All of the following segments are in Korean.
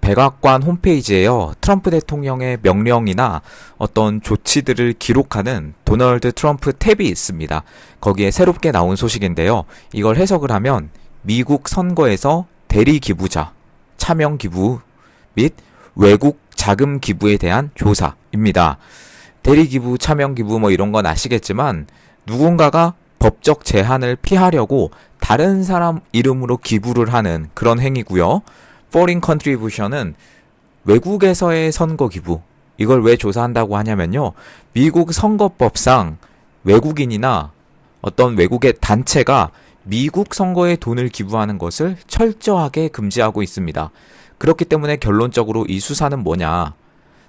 백악관 홈페이지에요. 트럼프 대통령의 명령이나 어떤 조치들을 기록하는 도널드 트럼프 탭이 있습니다. 거기에 새롭게 나온 소식인데요. 이걸 해석을 하면 미국 선거에서 대리 기부자, 차명 기부 및 외국 자금 기부에 대한 조사입니다. 대리 기부, 차명 기부 뭐 이런 건 아시겠지만 누군가가 법적 제한을 피하려고 다른 사람 이름으로 기부를 하는 그런 행위고요. Foreign Contribution은 외국에서의 선거 기부. 이걸 왜 조사한다고 하냐면요. 미국 선거법상 외국인이나 어떤 외국의 단체가 미국 선거에 돈을 기부하는 것을 철저하게 금지하고 있습니다. 그렇기 때문에 결론적으로 이 수사는 뭐냐.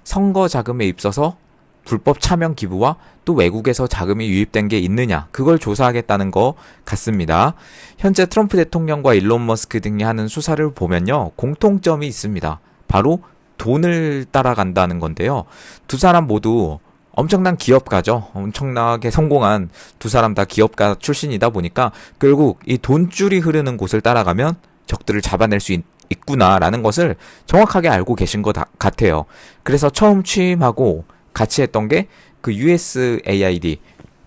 선거 자금에 있어서 불법 차명 기부와 또 외국에서 자금이 유입된 게 있느냐, 그걸 조사하겠다는 것 같습니다. 현재 트럼프 대통령과 일론 머스크 등이 하는 수사를 보면요, 공통점이 있습니다. 바로 돈을 따라간다는 건데요. 두 사람 모두 엄청난 기업가죠. 엄청나게 성공한 두 사람 다 기업가 출신이다 보니까 결국 이 돈줄이 흐르는 곳을 따라가면 적들을 잡아낼 수 있구나라는 것을 정확하게 알고 계신 것 같아요. 그래서 처음 취임하고 같이 했던 게 그 USAID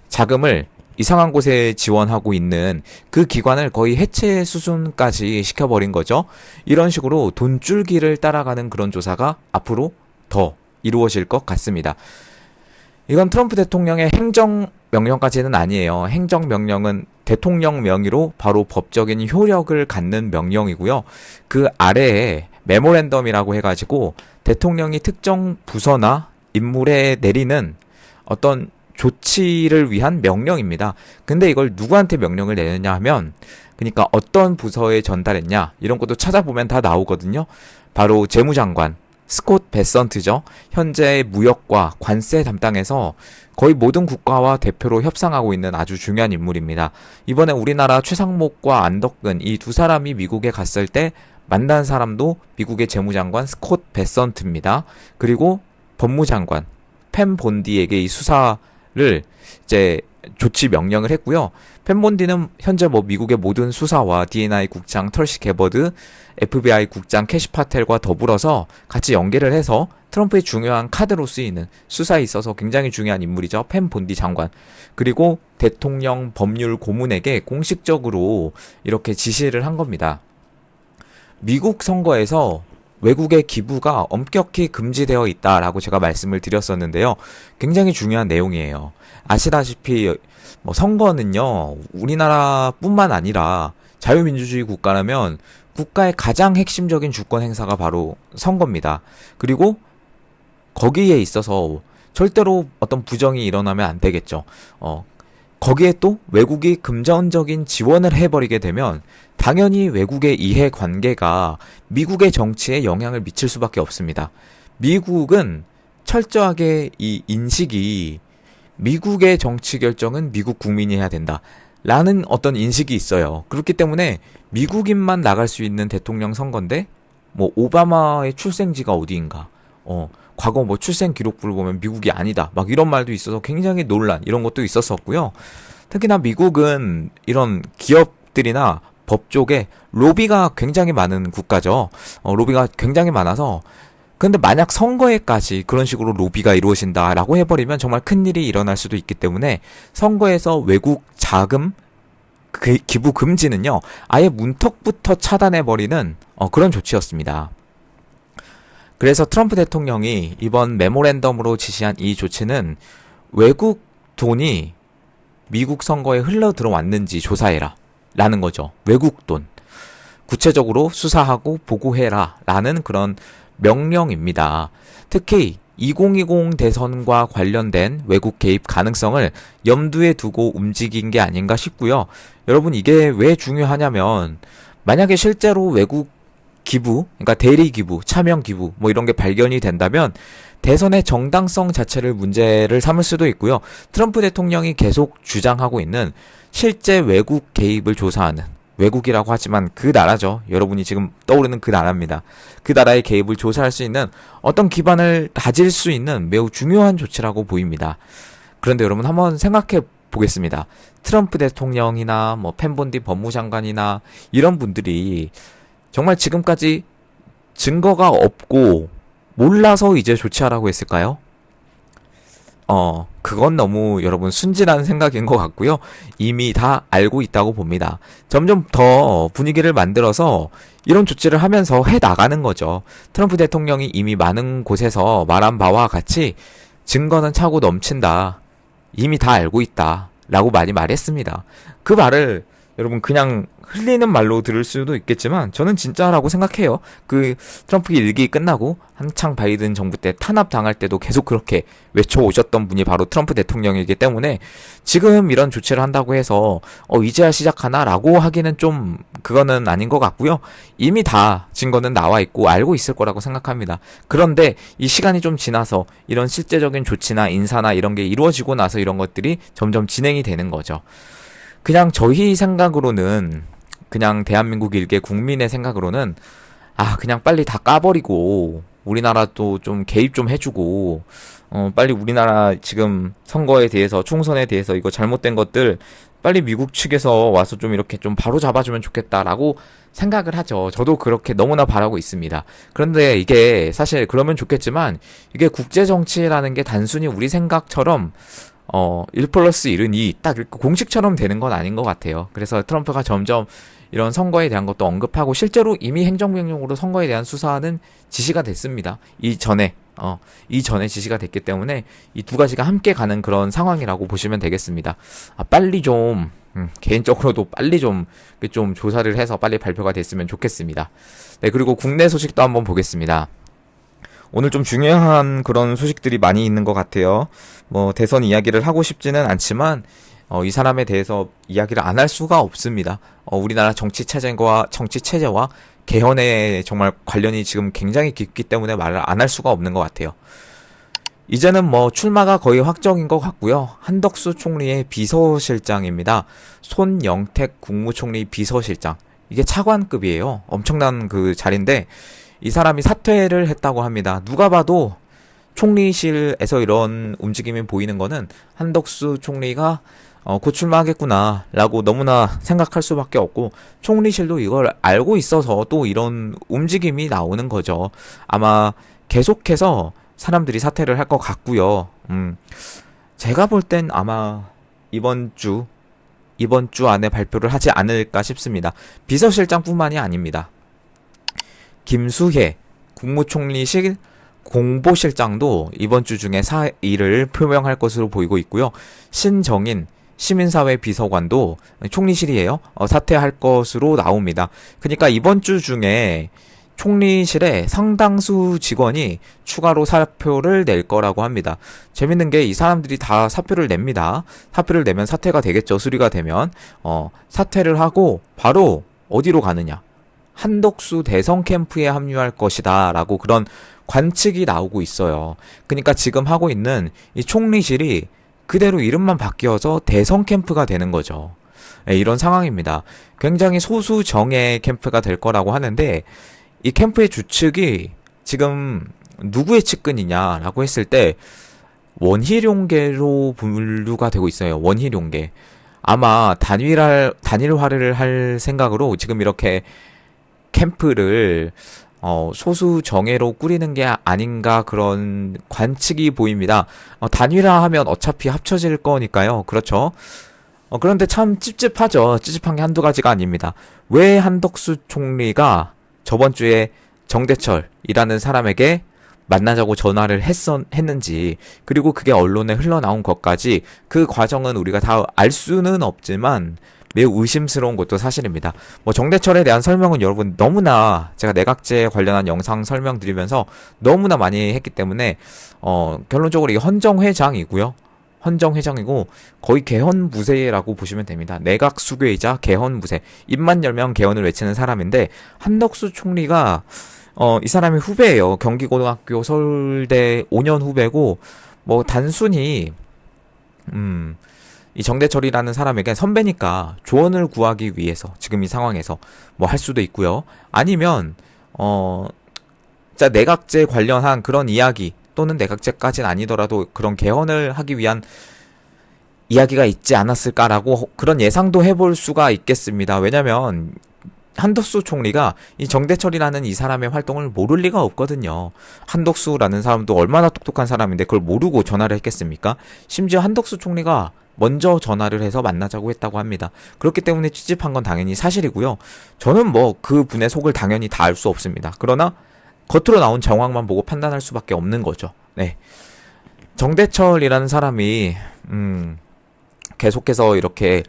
자금을 이상한 곳에 지원하고 있는 그 기관을 거의 해체 수준까지 시켜버린 거죠. 이런 식으로 돈줄기를 따라가는 그런 조사가 앞으로 더 이루어질 것 같습니다. 이건 트럼프 대통령의 행정명령까지는 아니에요. 행정명령은 대통령 명의로 바로 법적인 효력을 갖는 명령이고요. 그 아래에 메모랜덤이라고 해가지고 대통령이 특정 부서나 인물에 내리는 어떤 조치를 위한 명령입니다. 근데 이걸 누구한테 명령을 내느냐 하면, 그러니까 어떤 부서에 전달했냐 이런 것도 찾아보면 다 나오거든요. 바로 재무장관 스콧 베선트죠. 현재 무역과 관세 담당에서 거의 모든 국가와 대표로 협상하고 있는 아주 중요한 인물입니다. 이번에 우리나라 최상목과 안덕근 이 두 사람이 미국에 갔을 때 만난 사람도 미국의 재무장관 스콧 베선트입니다. 그리고 법무장관 펜 본디에게 이 수사를 이제 조치 명령을 했고요. 펜 본디는 현재 뭐 미국의 모든 수사와 DNI 국장 털시 게버드, FBI 국장 캐시 파텔과 더불어서 같이 연계를 해서 트럼프의 중요한 카드로 쓰이는 수사에 있어서 굉장히 중요한 인물이죠. 펜 본디 장관. 그리고 대통령 법률 고문에게 공식적으로 이렇게 지시를 한 겁니다. 미국 선거에서 외국의 기부가 엄격히 금지되어 있다라고 제가 말씀을 드렸었는데요. 굉장히 중요한 내용이에요. 아시다시피 뭐 선거는요, 우리나라뿐만 아니라 자유민주주의 국가라면 국가의 가장 핵심적인 주권 행사가 바로 선거입니다. 그리고 거기에 있어서 절대로 어떤 부정이 일어나면 안 되겠죠. 거기에 또 외국이 금전적인 지원을 해버리게 되면 당연히 외국의 이해관계가 미국의 정치에 영향을 미칠 수밖에 없습니다. 미국은 철저하게 이 인식이 미국의 정치 결정은 미국 국민이 해야 된다 라는 어떤 인식이 있어요. 그렇기 때문에 미국인만 나갈 수 있는 대통령 선거인데 뭐 오바마의 출생지가 어디인가, 과거 뭐 출생 기록부를 보면 미국이 아니다 막 이런 말도 있어서 굉장히 논란 이런 것도 있었었고요. 특히나 미국은 이런 기업들이나 법 쪽에 로비가 굉장히 많은 국가죠. 로비가 굉장히 많아서, 근데 만약 선거에까지 그런 식으로 로비가 이루어진다라고 해버리면 정말 큰일이 일어날 수도 있기 때문에 선거에서 외국 자금 기부 금지는요, 아예 문턱부터 차단해버리는 그런 조치였습니다. 그래서 트럼프 대통령이 이번 메모랜덤으로 지시한 이 조치는 외국 돈이 미국 선거에 흘러 들어왔는지 조사해라 라는 거죠. 외국 돈. 구체적으로 수사하고 보고해라 라는 그런 명령입니다. 특히 2020 대선과 관련된 외국 개입 가능성을 염두에 두고 움직인 게 아닌가 싶고요. 여러분, 이게 왜 중요하냐면 만약에 실제로 외국 기부, 그러니까 대리 기부, 차명 기부 뭐 이런 게 발견이 된다면 대선의 정당성 자체를 문제를 삼을 수도 있고요. 트럼프 대통령이 계속 주장하고 있는 실제 외국 개입을 조사하는, 외국이라고 하지만 그 나라죠. 여러분이 지금 떠오르는 그 나라입니다. 그 나라의 개입을 조사할 수 있는 어떤 기반을 다질 수 있는 매우 중요한 조치라고 보입니다. 그런데 여러분 한번 생각해 보겠습니다. 트럼프 대통령이나 뭐 펜 본디 법무장관이나 이런 분들이 정말 지금까지 증거가 없고 몰라서 이제 조치하라고 했을까요? 그건 너무 여러분 순진한 생각인 것 같고요. 이미 다 알고 있다고 봅니다. 점점 더 분위기를 만들어서 이런 조치를 하면서 해 나가는 거죠. 트럼프 대통령이 이미 많은 곳에서 말한 바와 같이 증거는 차고 넘친다. 이미 다 알고 있다. 라고 많이 말했습니다. 그 말을 여러분 그냥 흘리는 말로 들을 수도 있겠지만 저는 진짜라고 생각해요. 그 트럼프 일기 끝나고 한창 바이든 정부 때 탄압당할 때도 계속 그렇게 외쳐오셨던 분이 바로 트럼프 대통령이기 때문에 지금 이런 조치를 한다고 해서 이제야 시작하나 라고 하기는 좀 그거는 아닌 것 같고요. 이미 다 증거는 나와 있고 알고 있을 거라고 생각합니다. 그런데 이 시간이 좀 지나서 이런 실제적인 조치나 인사나 이런 게 이루어지고 나서 이런 것들이 점점 진행이 되는 거죠. 그냥 저희 생각으로는 그냥 대한민국 일개 국민의 생각으로는 그냥 빨리 다 까버리고 우리나라도 좀 개입 좀 해주고 빨리 우리나라 지금 선거에 대해서 총선에 대해서 이거 잘못된 것들 빨리 미국 측에서 와서 좀 이렇게 좀 바로 잡아주면 좋겠다라고 생각을 하죠. 저도 그렇게 너무나 바라고 있습니다. 그런데 이게 사실 그러면 좋겠지만 이게 국제정치라는 게 단순히 우리 생각처럼 1+1은 2, 딱 이렇게 공식처럼 되는 건 아닌 것 같아요. 그래서 트럼프가 점점 이런 선거에 대한 것도 언급하고 실제로 이미 행정명령으로 선거에 대한 수사는 지시가 됐습니다. 이전에 지시가 됐기 때문에 이 두 가지가 함께 가는 그런 상황이라고 보시면 되겠습니다. 빨리 좀, 개인적으로도 빨리 좀 조사를 해서 빨리 발표가 됐으면 좋겠습니다. 네, 그리고 국내 소식도 한번 보겠습니다. 오늘 좀 중요한 그런 소식들이 많이 있는 것 같아요. 대선 이야기를 하고 싶지는 않지만, 이 사람에 대해서 이야기를 안 할 수가 없습니다. 우리나라 정치 체제와 개헌에 정말 관련이 지금 굉장히 깊기 때문에 말을 안 할 수가 없는 것 같아요. 이제는 출마가 거의 확정인 것 같고요. 한덕수 총리의 비서실장입니다. 손영택 국무총리 비서실장. 이게 차관급이에요. 엄청난 그 자리인데, 이 사람이 사퇴를 했다고 합니다. 누가 봐도 총리실에서 이런 움직임이 보이는 거는 한덕수 총리가 곧 출마하겠구나 라고 너무나 생각할 수밖에 없고 총리실도 이걸 알고 있어서 또 이런 움직임이 나오는 거죠. 아마 계속해서 사람들이 사퇴를 할 것 같고요. 제가 볼 땐 아마 이번 주 안에 발표를 하지 않을까 싶습니다. 비서실장뿐만이 아닙니다. 김수혜 국무총리실 공보실장도 이번 주 중에 사의를 표명할 것으로 보이고 있고요. 신정인 시민사회 비서관도 총리실이에요. 사퇴할 것으로 나옵니다. 그러니까 이번 주 중에 총리실에 상당수 직원이 추가로 사표를 낼 거라고 합니다. 재밌는 게 이 사람들이 다 사표를 냅니다. 사표를 내면 사퇴가 되겠죠. 수리가 되면. 사퇴를 하고 바로 어디로 가느냐. 한덕수 대선 캠프에 합류할 것이다 라고 그런 관측이 나오고 있어요. 그러니까 지금 하고 있는 이 총리실이 그대로 이름만 바뀌어서 대선 캠프가 되는 거죠. 네, 이런 상황입니다. 굉장히 소수 정예 캠프가 될 거라고 하는데 이 캠프의 주축이 지금 누구의 측근이냐라고 했을 때 원희룡계로 분류가 되고 있어요. 원희룡계. 아마 단일화를 할 생각으로 지금 이렇게 캠프를 소수 정예로 꾸리는 게 아닌가 그런 관측이 보입니다. 단일화하면 어차피 합쳐질 거니까요. 그렇죠. 그런데 참 찝찝하죠. 찝찝한 게 한두 가지가 아닙니다. 왜 한덕수 총리가 저번 주에 정대철이라는 사람에게 만나자고 전화를 했는지, 그리고 그게 언론에 흘러나온 것까지 그 과정은 우리가 다 알 수는 없지만 매우 의심스러운 것도 사실입니다. 정대철에 대한 설명은 여러분 너무나 제가 내각제 관련한 영상 설명드리면서 너무나 많이 했기 때문에 결론적으로 이게 헌정회장이고요. 헌정회장이고 거의 개헌부세라고 보시면 됩니다. 내각 수괴이자 개헌부세. 입만 열면 개헌을 외치는 사람인데 한덕수 총리가 이 사람이 후배예요. 경기고등학교 서울대 5년 후배고 단순히 이 정대철이라는 사람에게 선배니까 조언을 구하기 위해서 지금 이 상황에서 할 수도 있고요. 아니면 진짜 내각제 관련한 그런 이야기 또는 내각제까지는 아니더라도 그런 개헌을 하기 위한 이야기가 있지 않았을까라고 그런 예상도 해볼 수가 있겠습니다. 왜냐면 한덕수 총리가 이 정대철이라는 이 사람의 활동을 모를 리가 없거든요. 한덕수라는 사람도 얼마나 똑똑한 사람인데 그걸 모르고 전화를 했겠습니까? 심지어 한덕수 총리가 먼저 전화를 해서 만나자고 했다고 합니다. 그렇기 때문에 취집한 건 당연히 사실이고요. 저는 뭐 그 분의 속을 당연히 다 알 수 없습니다. 그러나 겉으로 나온 정황만 보고 판단할 수밖에 없는 거죠. 네. 정대철이라는 사람이 계속해서 이렇게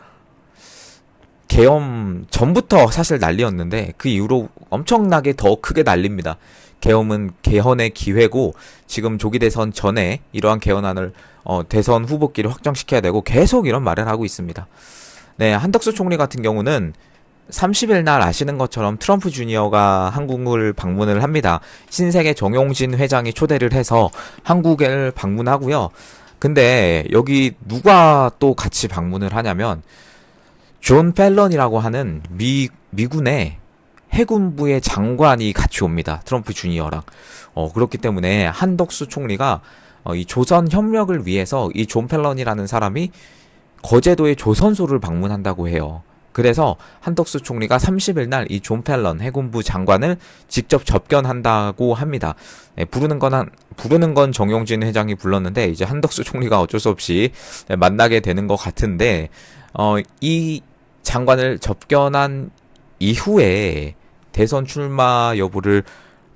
계엄 전부터 사실 난리였는데 그 이후로 엄청나게 더 크게 난립니다. 계엄은 개헌의 기회고 지금 조기 대선 전에 이러한 개헌안을 대선 후보끼리 확정시켜야 되고 계속 이런 말을 하고 있습니다. 네, 한덕수 총리 같은 경우는 30일 날 아시는 것처럼 트럼프 주니어가 한국을 방문을 합니다. 신세계 정용진 회장이 초대를 해서 한국을 방문하고요. 근데 여기 누가 또 같이 방문을 하냐면 존 펠런이라고 하는 미군의 해군부의 장관이 같이 옵니다. 트럼프 주니어랑. 그렇기 때문에 한덕수 총리가 이 조선 협력을 위해서 이 존 펠런이라는 사람이 거제도의 조선소를 방문한다고 해요. 그래서 한덕수 총리가 30일 날 이 존 펠런 해군부 장관을 직접 접견한다고 합니다. 네, 부르는 건 정용진 회장이 불렀는데 이제 한덕수 총리가 어쩔 수 없이 만나게 되는 것 같은데 이 장관을 접견한 이후에 대선 출마 여부를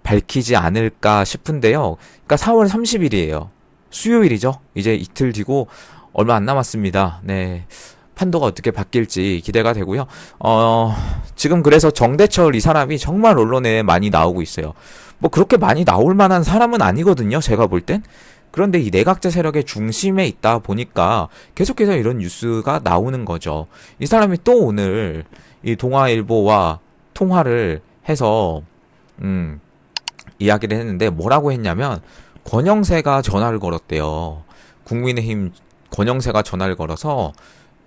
밝히지 않을까 싶은데요. 그러니까 4월 30일이에요. 수요일이죠. 이제 이틀 뒤고 얼마 안 남았습니다. 네. 판도가 어떻게 바뀔지 기대가 되고요. 지금 그래서 정대철 이 사람이 정말 언론에 많이 나오고 있어요. 뭐 그렇게 많이 나올 만한 사람은 아니거든요. 제가 볼 땐. 그런데 이 내각제 세력의 중심에 있다 보니까 계속해서 이런 뉴스가 나오는 거죠. 이 사람이 또 오늘 이 동아일보와 통화를 해서 이야기를 했는데 뭐라고 했냐면 권영세가 전화를 걸었대요. 국민의힘 권영세가 전화를 걸어서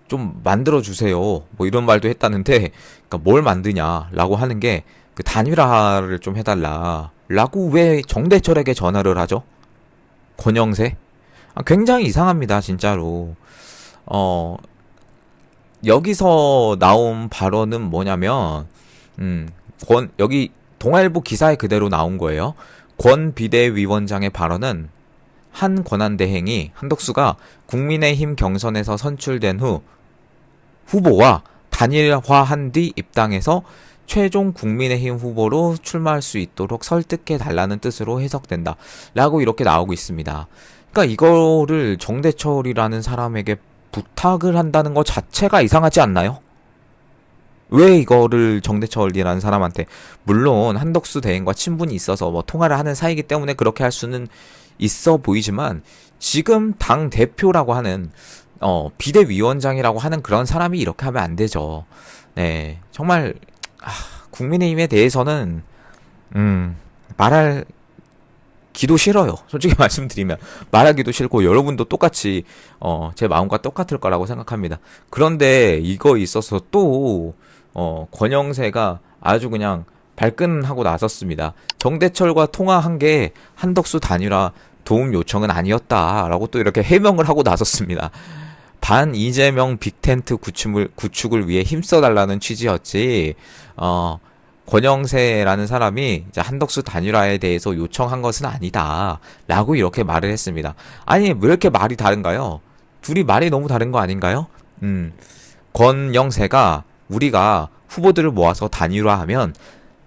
좀 만들어주세요. 뭐 이런 말도 했다는데, 그러니까 뭘 만드냐라고 하는 게 그 단일화를 좀 해달라. 라고 왜 정대철에게 전화를 하죠? 권영세? 굉장히 이상합니다, 진짜로. 여기서 나온 발언은 뭐냐면, 여기 동아일보 기사에 그대로 나온 거예요. 권 비대위원장의 발언은 한 권한대행이 한덕수가 국민의힘 경선에서 선출된 후 후보와 단일화한 뒤 입당해서 최종 국민의힘 후보로 출마할 수 있도록 설득해달라는 뜻으로 해석된다. 라고 이렇게 나오고 있습니다. 그러니까 이거를 정대철이라는 사람에게 부탁을 한다는 것 자체가 이상하지 않나요? 왜 이거를 정대철이라는 사람한테, 물론 한덕수 대행과 친분이 있어서 뭐 통화를 하는 사이기 때문에 그렇게 할 수는 있어 보이지만 지금 당 대표라고 하는 비대위원장이라고 하는 그런 사람이 이렇게 하면 안 되죠. 네, 정말 국민의힘에 대해서는 말하기도 싫어요. 솔직히 말씀드리면 말하기도 싫고 여러분도 똑같이 제 마음과 똑같을 거라고 생각합니다. 그런데 이거 있어서 또 권영세가 아주 그냥 발끈하고 나섰습니다. 정대철과 통화한 게 한덕수 단일화 도움 요청은 아니었다라고 또 이렇게 해명을 하고 나섰습니다. 반 이재명 빅텐트 구축을 위해 힘써달라는 취지였지, 권영세라는 사람이 이제 한덕수 단일화에 대해서 요청한 것은 아니다 라고 이렇게 말을 했습니다. 아니 왜 이렇게 말이 다른가요? 둘이 말이 너무 다른 거 아닌가요? 권영세가 우리가 후보들을 모아서 단일화하면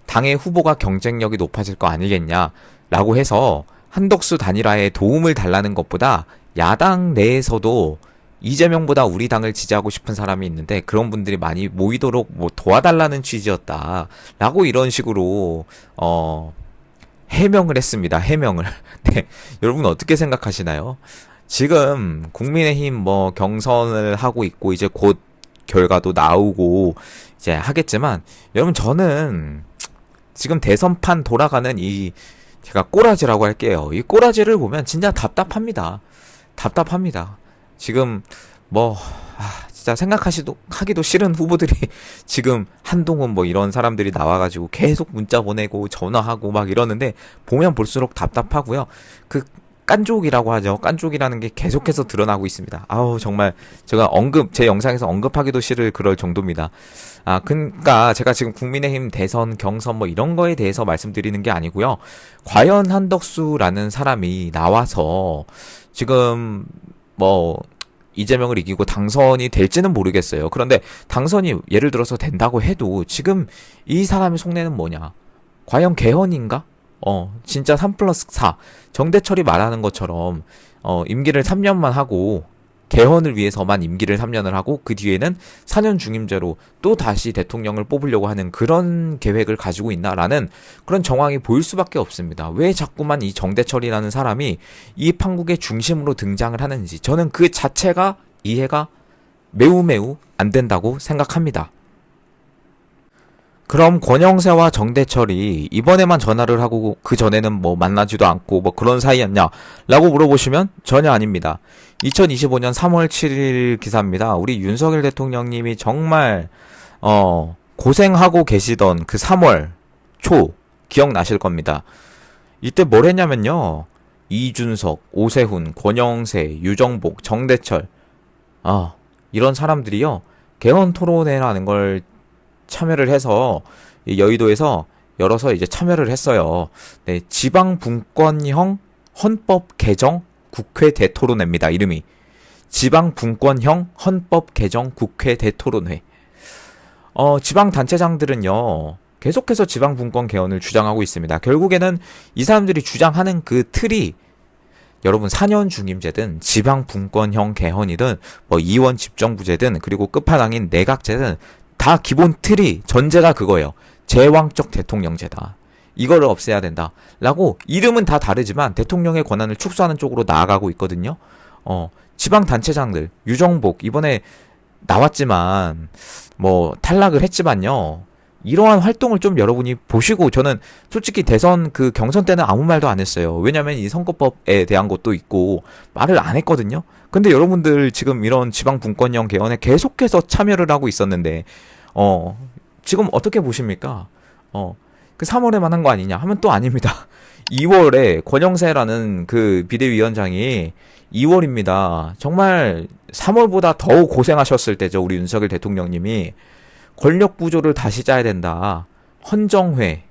당의 후보가 경쟁력이 높아질 거 아니겠냐 라고 해서 한덕수 단일화에 도움을 달라는 것보다 야당 내에서도 이재명보다 우리 당을 지지하고 싶은 사람이 있는데 그런 분들이 많이 모이도록 뭐 도와달라는 취지였다 라고 이런 식으로 해명을 했습니다. 해명을. 네, 여러분 어떻게 생각하시나요? 지금 국민의힘 뭐 경선을 하고 있고 이제 곧 결과도 나오고 이제 하겠지만, 여러분 저는 지금 대선판 돌아가는 제가 꼬라지라고 할게요. 이 꼬라지를 보면 진짜 답답합니다. 답답합니다. 지금 진짜 하기도 싫은 후보들이 지금 한동훈 뭐 이런 사람들이 나와가지고 계속 문자 보내고 전화하고 막 이러는데 보면 볼수록 답답하고요. 그 깐족이라고 하죠. 깐족이라는 게 계속해서 드러나고 있습니다. 아우, 정말 제가 제 영상에서 언급하기도 싫을 그럴 정도입니다. 그러니까 제가 지금 국민의힘 대선, 경선 뭐 이런 거에 대해서 말씀드리는 게 아니고요. 과연 한덕수라는 사람이 나와서 지금 뭐 이재명을 이기고 당선이 될지는 모르겠어요. 그런데 당선이 예를 들어서 된다고 해도 지금 이 사람의 속내는 뭐냐? 과연 개헌인가? 진짜 3+4. 정대철이 말하는 것처럼, 임기를 3년만 하고, 개헌을 위해서만 임기를 3년을 하고, 그 뒤에는 4년 중임제로 또 다시 대통령을 뽑으려고 하는 그런 계획을 가지고 있나라는 그런 정황이 보일 수밖에 없습니다. 왜 자꾸만 이 정대철이라는 사람이 이 판국의 중심으로 등장을 하는지, 저는 그 자체가 이해가 매우 안 된다고 생각합니다. 그럼 권영세와 정대철이 이번에만 전화를 하고 그 전에는 뭐 만나지도 않고 뭐 그런 사이였냐? 라고 물어보시면 전혀 아닙니다. 2025년 3월 7일 기사입니다. 우리 윤석열 대통령님이 정말 고생하고 계시던 그 3월 초 기억나실 겁니다. 이때 뭘 했냐면요. 이준석, 오세훈, 권영세, 유정복, 정대철 이런 사람들이요. 개헌 토론회라는 걸 참여를 해서 여의도에서 열어서 이제 참여를 했어요. 네, 지방 분권형 헌법 개정 국회 대토론회입니다. 이름이 지방 분권형 헌법 개정 국회 대토론회. 지방 단체장들은요. 계속해서 지방 분권 개헌을 주장하고 있습니다. 결국에는 이 사람들이 주장하는 그 틀이 여러분 4년 중임제든 지방 분권형 개헌이든 뭐 이원 집정부제든 그리고 끝판왕인 내각제든 다 기본 틀이 전제가 그거예요. 제왕적 대통령제다. 이거를 없애야 된다. 라고 이름은 다 다르지만 대통령의 권한을 축소하는 쪽으로 나아가고 있거든요. 지방단체장들 유정복 이번에 나왔지만 뭐 탈락을 했지만요. 이러한 활동을 좀 여러분이 보시고 저는 솔직히 대선 그 경선 때는 아무 말도 안 했어요. 왜냐면 이 선거법에 대한 것도 있고 말을 안 했거든요. 근데 여러분들 지금 이런 지방분권형 개헌에 계속해서 참여를 하고 있었는데 지금 어떻게 보십니까? 그 3월에만 한 거 아니냐 하면 또 아닙니다. 2월에 권영세라는 그 비대위원장이 2월입니다. 정말 3월보다 더 고생하셨을 때죠. 우리 윤석열 대통령님이 권력 구조를 다시 짜야 된다. 헌정회.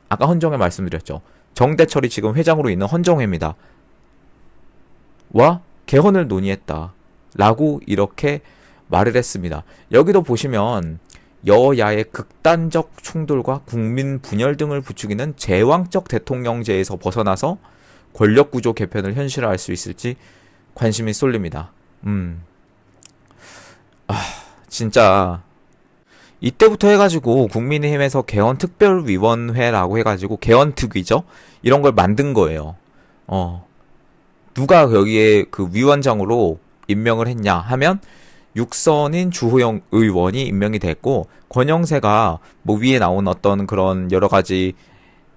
아까 헌정회 말씀드렸죠. 정대철이 지금 회장으로 있는 헌정회입니다. 와 개헌을 논의했다. 라고 이렇게 말을 했습니다. 여기도 보시면 여야의 극단적 충돌과 국민 분열 등을 부추기는 제왕적 대통령제에서 벗어나서 권력구조 개편을 현실화할 수 있을지 관심이 쏠립니다. 진짜 이때부터 해가지고 국민의힘에서 개헌특별위원회라고 해가지고 개헌특위죠? 이런 걸 만든 거예요. 누가 여기에 그 위원장으로 임명을 했냐 하면 육선인 주호영 의원이 임명이 됐고 권영세가 뭐 위에 나온 어떤 그런 여러 가지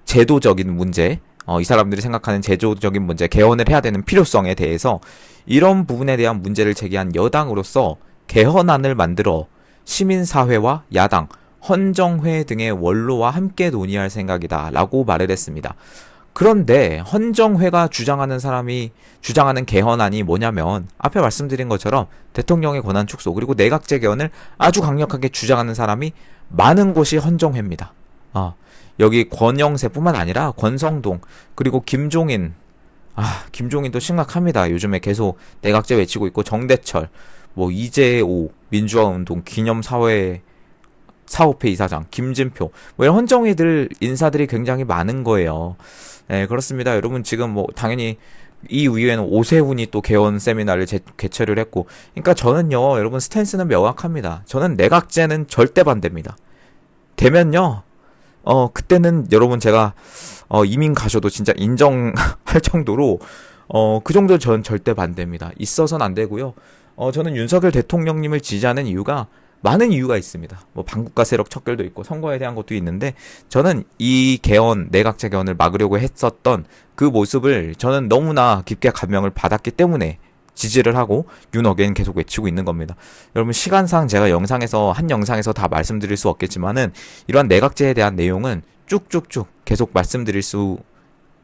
제도적인 문제 이 사람들이 생각하는 제도적인 문제 개헌을 해야 되는 필요성에 대해서 이런 부분에 대한 문제를 제기한 여당으로서 개헌안을 만들어 시민사회와 야당, 헌정회 등의 원로와 함께 논의할 생각이다 라고 말을 했습니다. 그런데 헌정회가 주장하는 개헌안이 뭐냐면 앞에 말씀드린 것처럼 대통령의 권한 축소 그리고 내각제 개헌을 아주 강력하게 주장하는 사람이 많은 곳이 헌정회입니다. 여기 권영세뿐만 아니라 권성동 그리고 김종인 김종인도 심각합니다. 요즘에 계속 내각제 외치고 있고 정대철 뭐 이재호 민주화운동 기념사회 사업회 이사장 김진표 뭐 이런 헌정회들 인사들이 굉장히 많은 거예요. 네 그렇습니다. 여러분 지금 뭐 당연히 이 위에는 오세훈이 또 개헌 세미나를 개최를 했고 그러니까 저는요 여러분 스탠스는 명확합니다. 저는 내각제는 절대 반대입니다. 되면요 그때는 여러분 제가 이민 가셔도 진짜 인정할 정도로 그 정도 전 절대 반대입니다. 있어서는 안 되고요. 저는 윤석열 대통령님을 지지하는 이유가 많은 이유가 있습니다. 뭐 반국가 세력 척결도 있고 선거에 대한 것도 있는데 저는 이 개헌 내각제 개헌을 막으려고 했었던 그 모습을 저는 너무나 깊게 감명을 받았기 때문에 지지를 하고 윤어게인 계속 외치고 있는 겁니다. 여러분 시간상 제가 한 영상에서 다 말씀드릴 수 없겠지만은 이러한 내각제에 대한 내용은 쭉쭉쭉 계속 말씀드릴 수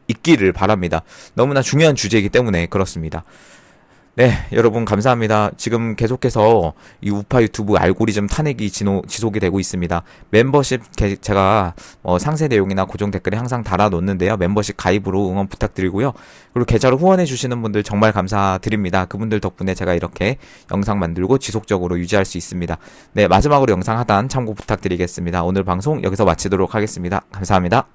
있기를 바랍니다. 너무나 중요한 주제이기 때문에 그렇습니다. 네, 여러분 감사합니다. 지금 계속해서 이 우파 유튜브 알고리즘 탄핵이 지속이 되고 있습니다. 멤버십 제가 상세 내용이나 고정 댓글에 항상 달아놓는데요. 멤버십 가입으로 응원 부탁드리고요. 그리고 계좌로 후원해 주시는 분들 정말 감사드립니다. 그분들 덕분에 제가 이렇게 영상 만들고 지속적으로 유지할 수 있습니다. 네, 마지막으로 영상 하단 참고 부탁드리겠습니다. 오늘 방송 여기서 마치도록 하겠습니다. 감사합니다.